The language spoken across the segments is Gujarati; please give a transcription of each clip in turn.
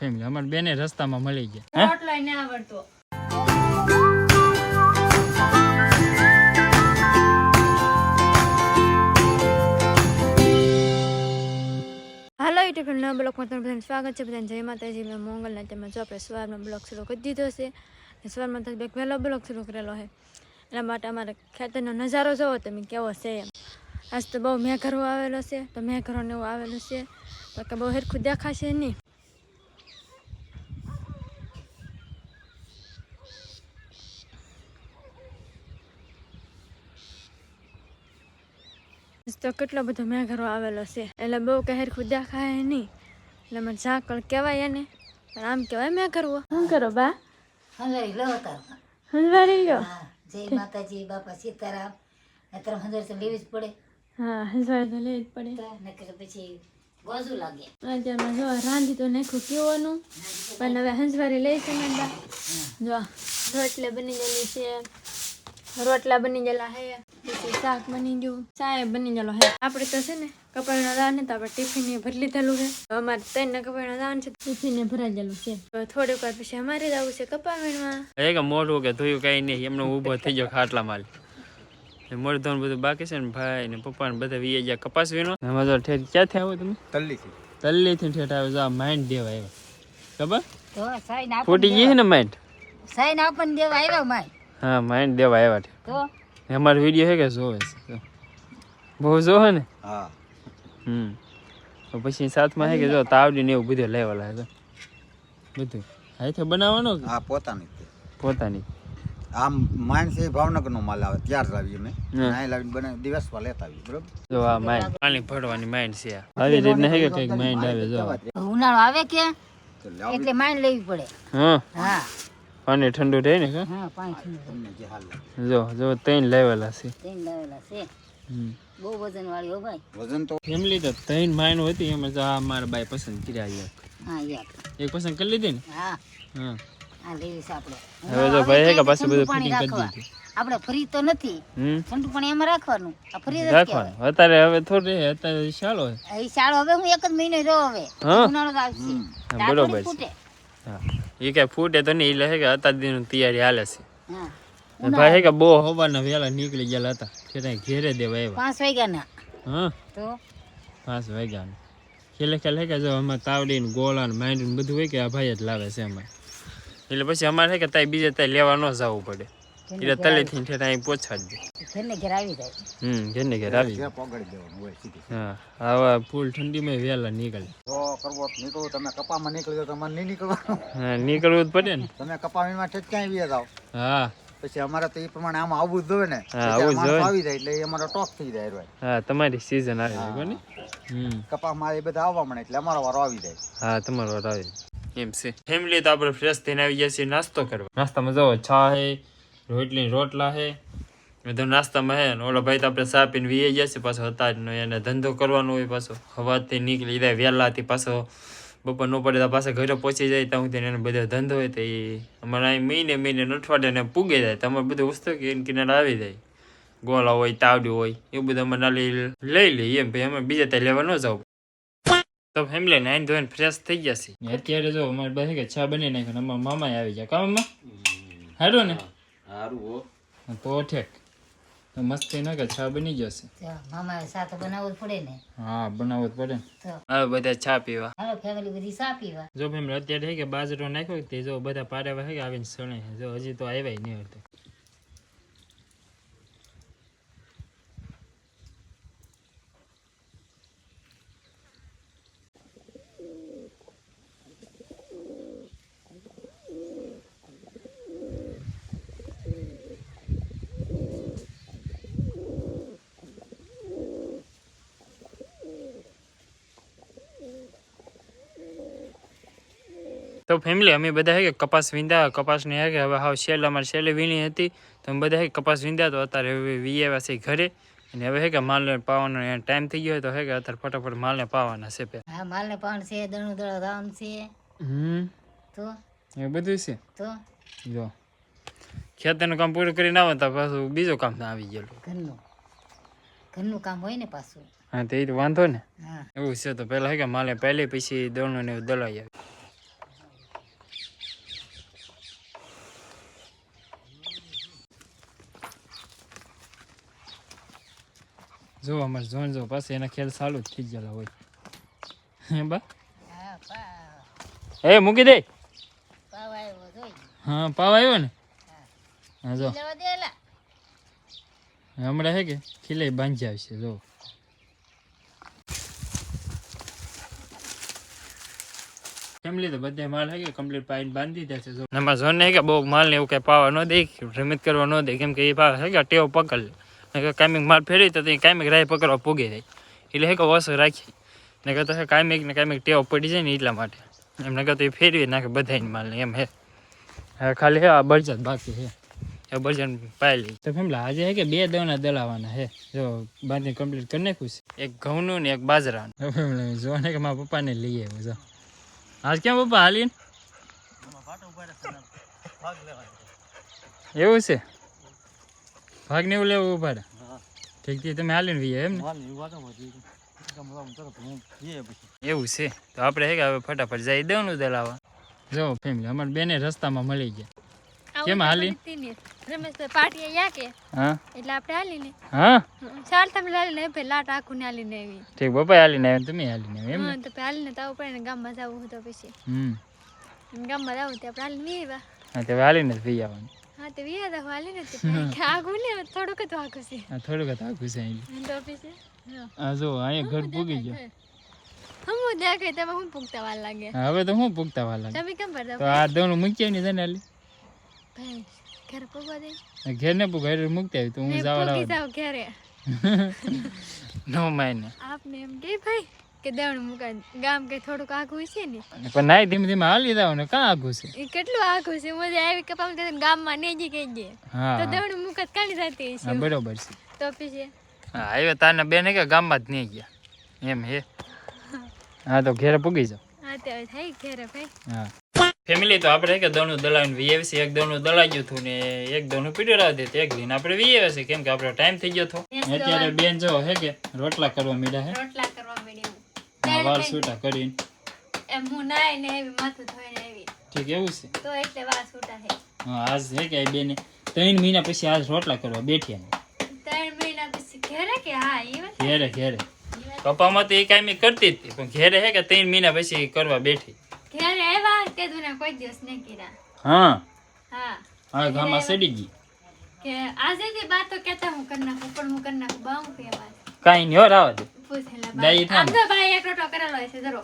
ફેમિલી અમાર બેને રસ્તામાં મળી ગયા રોટલો ન આવડતો હાલો યુટ્યુબ ના બ્લોગમાં તમારું બધાનું સ્વાગત છે. બધાને જય માતાજી. મેં મોંગલના તેમાં જો આપણે સવારમાં બ્લોગ શરૂ કરી દીધો છે. સવારમાં તો એક વહેલો બ્લોગ શરૂ કરેલો છે. એના માટે અમારે ખેતરનો નજારો જોવો તમે કેવો છે એમ. આજ તો બહુ મેઘરો આવેલો છે, તો મેઘરોને એવું આવેલું છે તો કે બહુ હેરખું દેખાશે નહીં. તો કેટલો બધો મેઘરો આવેલો છે એટલે બહુ કે હેરખું દેખાય નહીં, એટલે મને ઝાકળ કહેવાય એને, પણ આમ કહેવાય મેઘરવો. શું કરો બા? હંગારી લો તાર. હંજવારી ગયો? હા, જય માતાજી, બાપા સીતારામ. નતર હંગારી તો લેવી જ પડે. હા, હંજવારી તો લેવી જ પડે. નકર પછી ગોજું લાગે. અત્યારમાં જો રાંધી તો નાખ્યું કેવાનું, પણ હવે હંજવારી લઈ છે ને બા. જો રોટલા બની ગયેલી છે, રોટલા બની ગયેલા હે, પછી શાક બની ગયું, ચા બની ગયેલો હે. આપણે તો છે ને કપાળના દાળ ને તો આપણે ટિફિન ભરી લીધેલું છે. અમારે 3 કપાળના દાળ છે, ટિફિન ભરાઈ ગયેલું છે. થોડીક વાર પછી અમારે જવું છે કપાવીણમાં. એક મોઢું કે ધોયું કઈ નહીં, એમનો ઊભો થઈ ગયો ખાટલા માલ. મોઢું ધોવાનું બધું બાકી છે ને, ભાઈ ને પપ્પા ને બધા વી ગયા કપાસ વીણો. એમાં તો ઠેઠ ક્યાંથી આવો તમે? તલ્લીથી ઠેઠ આવે. જો માઇન્ડ દેવા આવ્યા ખબર? તો સાઈન આપ. ફૂટી ગઈ છે ને માઇન્ડ. સાઈન આપન દેવા આવ્યા માય. હા, માઇન્ડ દેવા આવ્યા છે. તો અમારો વિડીયો છે કે જોવે છે? બહુ જોવે ને. હા. તો પછી સાથમાં છે કે જો તાવડી ને એવું બધું લેવાલા છે બધું હાથે બનાવવાનો કે હા, પોતાની પોતાની. આમ માઇન્ડ છે ભાવનગર નો માલ આવે ત્યાર લાવીએ અમે અહીં લાવીને બનાવી દિવસમાં લેતા આવીએ. બરોબર. જો આ માઇન્ડ પાણી ભરવાની માઇન્ડ છે આ. આવી રીતના છે કે કઈક માઇન્ડ આવે. જો ઉનાળો આવે કે એટલે માઈન લેવી પડે. હા, હા પાણી ઠંડુ રહે ને કે. હા, પાણી ઠંડુ. તમને જે હાલ લાગે. જો જો 3 લેવેલા છે. તેલ લાવેલા છે. બહુ વજન વાળી હો ભાઈ. વજન તો ફેમિલી તો 3 માઇન્ડ હતી એમાં જો આ મારા બાઈ પસંદ કર્યા હા યાર. એક પસંદ કરી લીધી ને. હા, હા, આ લેવી છે આપણે. હવે જો ભાઈ છે કે પાછું બધું પાણી ફિટિંગ કરી રાખવા. દીધું. આપણે ફ્રી તો નથી, ઠંડુ પાણી એમાં રાખવાનું. આ ફ્રી જ રાખવાનું અત્યારે હવે થોડું અત્યારે ચાલો એ શાળો હવે હું 1 જ મહિનો રહ્યો હવે. હા. ઉનાળો તો આવશે. હા, બરોબર છે. ફૂટે. હા, એ કઈ ફૂટે તો નહીં, એટલે છે કે અત્યાર દિન તૈયારી હાલે છે. હા, ભાઈ છે કે બહુ હવાના વહેલા નીકળી ગયેલા હતા, કે ઘેરે દેવા આવ્યા. 5 વાગ્યાના. હા, તો 5 વાગ્યા ખેલે ખેલે કે જો અમારે તાવડી ને ગોળા ને માંડી ને બધું હોય કે આ ભાઈ જ લાવે છે અમારે. એટલે પછી અમારે છે કે તાઈ બીજે તાઈ લેવા ન જવું પડે, એટલે તલેથી ઠેઠ અહીં પહોંચાડી દે. ઘરને ઘેર આવી જાય. ઘેરને ઘેર આવી. જે પગડી દેવાનું હોય સીધી. હા, આવા ફૂલ ઠંડીમાં વહેલા નીકળે. જો કરવો તો નીકળો, તમે કપામાં નીકળ્યો તો તમારે નહીં નીકળવાનું. હા, નીકળવું જ પડે ને. તમે કપાવીમાં ઠેઠ ક્યાંય વ્યા જાઓ. હા, પછી અમારે તો એ પ્રમાણે આમ આવવું જ જોઈએ ને. હા, પછી આવવું જ માણસો જોઈએ. આવી જાય એટલે એ અમારો ટોક થઈ જાય. રોય. હા, તમારી સીઝન આવી જાય કોની. કપામાં એ બધા આવવા મળે એટલે અમારો વારો આવી જાય. હા, તમારો વાત આવે એમ છે. ફેમિલી તો આપણે ફ્રેશ થઈને આવી જઈએ છીએ નાસ્તો કરવા. નાસ્તામાં જો છા હે, રોટલી રોટલા હે, બધું નાસ્તામાં હે. ને ઓલો ભાઈ તો આપણે ચા પીને વી ગયા છે પાછો હતાજનો, એને ધંધો કરવાનો હોય પાછો. હવાથી નીકળી જાય વહેલાથી, પાછો બપોર ન પડે તો પાછા ઘરે પહોંચી જાય ત્યાં સુધી એને બધો ધંધો હોય તો એ અમારે અહીં મહિને અઠવાડિયાને પૂગી જાય. તો અમારે બધું વસ્તુ કે એને કિનારે આવી જાય. ગોળા હોય, તાવડી હોય, એવું બધું અમે નાલી લઈ લઈએ એમ. ભાઈ અમે બીજા ત્યાં લેવા ન જાવ. તો ફેમિલી નાઈન ધોઈને ફ્રેશ થઈ ગયા છે. અત્યારે જો અમારે પાસે કે ચા બની નાખે, અમારા મામા આવી જાય. કા મામા હારું ને? સારું. તો ઠેક મસ્તી ના કે ચા બની જશે. મામા સાથે બનાવવું જ પડે ને. હા, બનાવવું જ પડે. તો હવે બધા ચા પીવા. હાલો ફેમિલી બધી ચા પીવા. જો ફેમિલી અત્યારે કે બાજરો નાખ્યો તે જો બધા પારેવા છે કે આવીને સણે છે. જો હજી તો આવ્યા નહીં હતો. તો ફેમિલી અમે બધા હે કે કપાસ વીંધા, કપાસની હે કે હવે હાવ શેલ અમારે શેલે વીણી હતી તો અમે બધા હે કપાસ વીંધા. તો અત્યારે હવે વી આવ્યા છે ઘરે, અને હવે હે કે માલને પાવાનો ટાઈમ થઈ ગયો તો હે કે અત્યારે ફટાફટ માલને પાવાના છે. હા, માલને પાણ છે, દણું દળ રામ છે. તો એ બધું છે. તો જો ખેતરનું કામ પૂરું કરીને આવે તો પાછું બીજું કામ આવી ગયેલું. ઘરનું કામ હોય ને પાછું. હા, તો એ તો વાંધો ને. હા, એવું છે. તો પેલા હે કે માલે પહેલે પછી દળનું ને એવું દળાઈ આવે. જો અમારે જોન જો પાછું એના ખેલ ચાલુ જ થઈ ગયેલા હોય હે બા એ મૂકી દે હા પાવ આવ્યો ને હા જો હમણાં હે કે ખીલે બાંધી આવશે જો ફેમિલી તો બધે માલ હે કે કમ્પ્લીટ પાઈને બાંધી દે છે જો એમાં જોન ને કે બહુ માલ ને એવું કઈ પાવા ન દે રમત કરવા ન દે કેમ કે એ પાવા હે કે ટેવ પકડ લે કે કાયમિક માલ ફેરવી તો કાયમિક રાય પકડવા પૂગી જાય એટલે હે કે ઓછો રાખી ને કે તો હે કાયમિક ટેવ પડી જાય ને એટલા માટે એમને કહે તો એ ફેરવી નાખે બધાને માલ ને એમ હે હવે ખાલી હે આ બરજાત બાકી હે એ બરજાત પાઈ લી તો ફેમિલી આજે હે કે 2 દવના દલાવાના હે જો બાંધી કમ્પ્લીટ કરી નાખ્યું છે એક ઘઉંનું ને એક બાજરાનું ફેમિલી જો ને કે મારા પપ્પાને લઈ આવ્યો જો આજ કેમ પપ્પા હાલીને એવું છે ભાગ ને એવું લેવું ઉભા રહે ઠીક છે તમે હાલીને વીએ એમ ને એવું છે તો આપણે હે કે હવે ફટાફટ જઈ દવનું દલાવા જો ફેમિલી અમારે બેને રસ્તામાં મળી ગયા કેમ હાલી રમેશભાઈ પાટીએ યા કે હા એટલે આપણે હાલીને હા ચાલ તમે હાલીને ભાઈ લાટ આખું ને હાલીને આવી ઠીક પપ્પા હાલીને આવ્યા તમે હાલીને આવ્યા એમ હા તો હાલીને તો આવું પડે ને ગામમાં જવું તો પછી ગામમાં જવું તો આપણે હાલીને વીવા હા તો હાલીને જ વી આવવાનું હા તો વીયા તો હાલીને આગું ને થોડુંક જ આગું છે હા થોડુંક જ આખું છે તો પછી હા જો અહીંયા ઘર પૂગી ગયો હું દેખાય તમે હું પૂગતા વાર લાગે હવે તો હું પૂગતા વાર લાગે તમે કેમ ભરતા તો આ દવનું મૂક્યા નહીં તને હાલી ભાઈ ઘર પૂગવા દે ઘેર ને પૂગ ઘરે મૂકતા આવી તો હું જવા પૂગી જાવ ઘરે નો માયને આપને એમ કે ભાઈ કે દેવણ મુકા ગામ કે થોડુંક આગું છે ને પણ નાઈ ધીમે ધીમે હાલી જાવ ને કાં આગું છે એ કેટલું આગું છે મજા આવી કે પામ ગામમાં નેજી કહી દે હા તો દેવણ મુકા કાણી જતી હા છે બરોબર છે તો પછી હા આવ્યો તારના બેન હે કે ગામમાં જ નહીં ગયા એમ હે હા તો ઘેરે પૂગી જાવ હા તે હવે થઈ ઘરે ભાઈ હા ફેમિલી તો આપણે કે દવનું દલાવીને વીએવસી એક દવનું દલાઈ ગયું હતું ને એક દવનું પીડ્યો રાખ દે એક દિન આપણે વીએવસી કેમ કે આપણો ટાઈમ થઈ ગયો હતો અત્યારે બેન જો હે કે રોટલા કરવા મીડા હે રોટલા કરવા મળ્યું વાળ છૂટા કરીને એમ હું નાય ને એવી માથું ધોઈને આવી ઠીક એવું છે તો એટલે વાસ છૂટા છે હા આજ હે કે બેને 3 મહિના પછી આજ રોટલા કરવા બેઠ્યા 3 મહિના પછી ઘરે કે હા એ વાત ઘેરે પપ્પામાં તો એ કાયમી કરતી જ હતી પણ ઘેરે હે કે 3 મહિના પછી કરવા બેઠી ઘરે આવ્યા તે દુના કોઈ દિવસ નહીં કીધા હા હા હા ગામમાં સડી ગઈ કે આજે તે બાત તો કેતા હું કરી નાખું પણ હું કરી નાખું બાઉ કે વાત કાઈ નહીં હો રાવા દે પૂછેલા દાઈ બાઈ આમ તો બાઈ એક રોટલો કરેલો છે જરો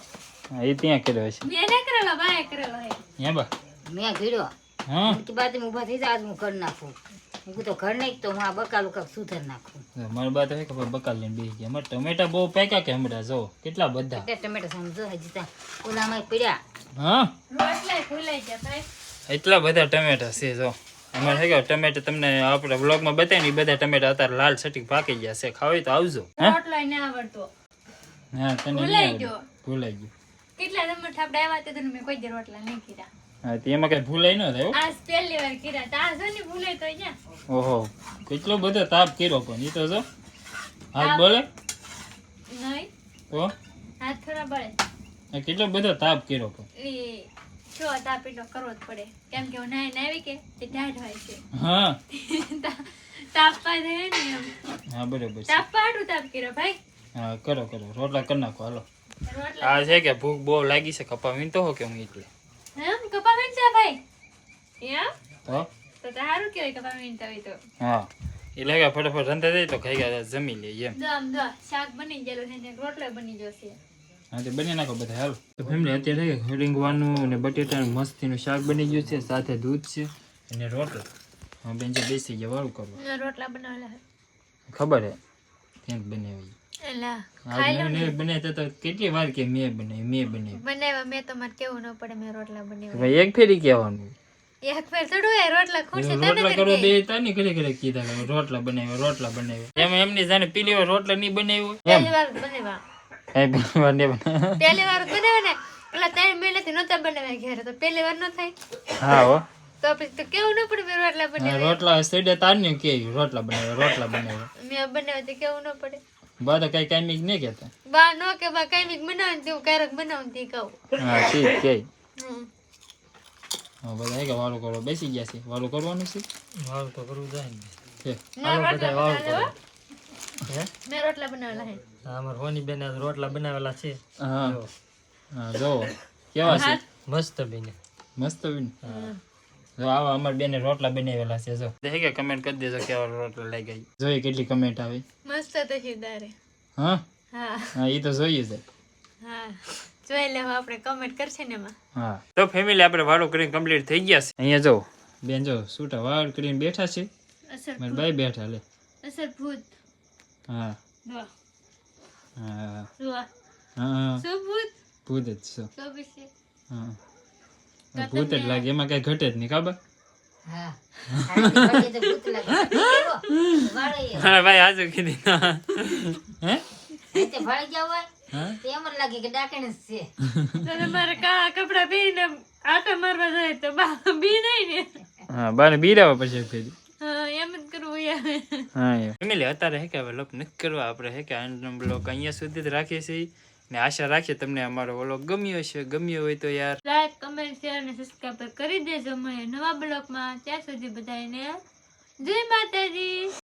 હા એ ત્યાં કર્યો છે મેં નહીં કરેલો બાઈ કરેલો હે હે બા મેં કીધો હા કે બાદ ઊભા થઈ જાય હું કરી નાખું હું તો ઘર નહીં તો હું આ બકાલું કાંક સુધર નાખું મારી બાત હે કે બકાલ લઈને બેસી ગયા મારે ટમેટા બહુ પાક્યા કે હમણાં જો કેટલા બધા એટલે ટમેટા સમજો હજી ત્યાં ઓલામાં પડ્યા હા રોટલા ભૂલાઈ ગયા ભાઈ એટલા બધા ટમેટા છે જો અમારે હે કે ટમેટા તમને આપણે બ્લોગમાં બતાવી ને બધા ટમેટા અત્યારે લાલ સટીક પાકી ગયા છે ખાવી તો આવજો રોટલો ના આવડતો હા તને ભૂલાઈ ગયો ભૂલાઈ ગયું કેટલા નંબર ઠાપડા આવ્યા તે મેં કોઈ દી રોટલા નહીં કીધા હા તો એમાં કઈ ભૂલાઈ ન થાય આજ પહેલી વાર કીધા તા જો ને ભૂલાઈ તો ક્યાં ઓહો કેટલો બધો તાપ કર્યો પણ એ તો જો હાથ બોલે નહીં તો હાથ થોડા બળે આ કેટલો બધો તાપ કર્યો પણ એ જો તાપ એટલો કરવો જ પડે કેમ કે હું નાઈને આવી કે તે ટાઢ હોય છે હા તાપ પાડે ને એમ હા બરોબર છે તાપ પાડું તાપ કર્યો ભાઈ હા કરો રોટલા કરી નાખો હાલો રોટલા આ છે કે ભૂખ બહુ લાગી છે કપા વીણતો હો કે હું એટલે એમ કપા વીણતા ભાઈ એમ તો તો સારું કહેવાય કપા વીણતા હોય તો હા એટલે કે ફટાફટ રંધા જાય તો ખાઈ ગયા જમી લઈએ એમ જો આમ જો શાક બની ગયેલું છે ને રોટલો બની જશે હા તો બની નાખો બધા હાલો તો ફેમિલી અત્યારે રીંગવાનું અને બટેટાનું મસ્તીનું શાક બની ગયું છે સાથે દૂધ છે અને રોટલા હા બેન જે બેસી ગયા વાળું કરવું રોટલા બનાવેલા ખબર હે ત્યાં બનાવી એલા બનાવતા તો કેટલી વાર કે મેં બનાવી બનાવ્યા મેં તો મારે કેવું ન પડે મેં રોટલા બનાવ્યા ભાઈ એક ફેરી કહેવાનું એક ફેર થોડું એ રોટલા ખુરશે રોટલા કરવા બે તાની ઘરે કીધા કે રોટલા બનાવ્યા એમ એમની જાણે પેલી વાર રોટલા નહીં બનાવ્યો પહેલી વાર બનાવ્યા કઈ પેલી વાર નહીં બનાવ્યા પહેલી વાર બનાવ્યા ને પેલા 3 મહિનાથી નહોતા બનાવ્યા ઘરે તો પહેલી વાર ન થાય હા હો તો પછી તો કેવું ન પડે મેં રોટલા બનાવ્યા રોટલા સેડે તારની કે રોટલા બનાવ્યા મેં બનાવ્યા તો કેવું ન પડે બા તો કઈ કાઈ નહીં કહેતા બા નો કે બા કઈ બીક બનાવવાનું તેવું ક્યારેક બનાવવાનું તે કહું હા ઠીક કે હમ. હા બધા કે વાળું કરવા બેસી ગયા છે વાળું કરવાનું છે વાળું તો કરવું જાય ને ના રોટલા બનાવેલા હો. મેં રોટલા બનાવેલા હે. અમાર હોની બેન આજ રોટલા બનાવેલા છે. હા હા જો કેવા છે મસ્ત બેન. મસ્ત બેન જો આવા અમાર બેને રોટલા બનાવેલા છે જો દેખે કે કમેન્ટ કરી દેજો કેવા રોટલા લાગ્યા ઈ. જોઈએ કેટલી કમેન્ટ આવી. મસ્ત હતી દારે. હા હા હા ઈ તો જોઈએ છે. હા જોઈ લેવા આપણે કમેન્ટ કરશે ને એમાં. હા તો ફેમિલી આપણે વાળો કરીને કમ્પ્લીટ થઈ ગયા છે. અહીંયા જો બેન જો સૂટા વાળ કરીને બેઠા છે. અસર મારા બાઈ બેઠા લે. અસર ભૂત. હા વાહ હા વાહ હા શું ભૂત ભૂત જ છો. તો પછી હા ભૂત જ લાગે એમાં કઈ ઘટે જ નહીં ખબર. હા આનાથી તો ભૂત લાગે વાળે હા ભાઈ આજુ કીધી હે તે ભાળી જાવ હોય હા તો એમ જ લાગે કે ડાકણ જ છે. તો તમારે કાળા કપડા પહેરીને આટા મારવા જાય તો બા બી નહીં ને. હા બાને બીરાવા પછી ફેરી. હા એમ જ કરવું યાર. હા ફેમિલી અત્યારે હે કે હવે લોક નથી કરવા આપણે હે કે આનો બ્લોગ અહીંયા સુધી જ રાખીએ છીએ ને આશા રાખીએ તમને અમારો વ્લોગ ગમ્યો હશે. ગમ્યો હોય તો યાર લાઈક કમેન્ટ શેર અને સબસ્ક્રાઇબ કરી દેજો. મળીએ નવા બ્લોગમાં. ત્યાં સુધી બધાને જય માતાજી.